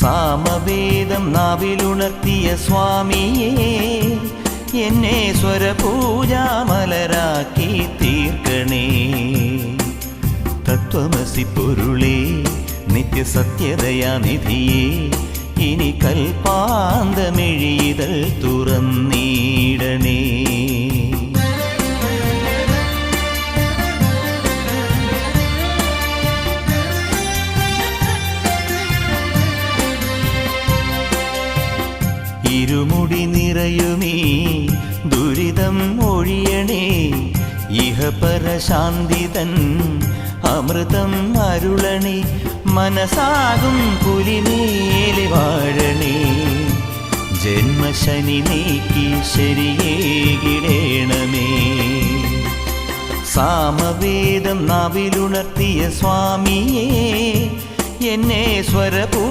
സാമവേദം നാവിലുണർത്തിയ സ്വാമിയേ എന്നെ സ്വരപൂജാമലരാക്കി തീർക്കണേ. തത്വമസി പൊരുളേ നിത്യസത്യദയാനിധിയേ ഇനി കൽപ്പാന്തമിഴിതൾ തുറന്നീടണേ. ഇരുമുടി നിറയുമീ ദുരിതം ഒഴിയണേ. ഇഹപരശാന്തിതൻ അമൃതം അരുളണേ. മനസാകും പുലിമേലെ വാഴണേ. ജന്മശനി നീക്കി ശരിയേകിടേണമേ. സാമവേദം നാവിലുണർത്തിയ സ്വാമിയേ എന്നെ സ്വരപൂ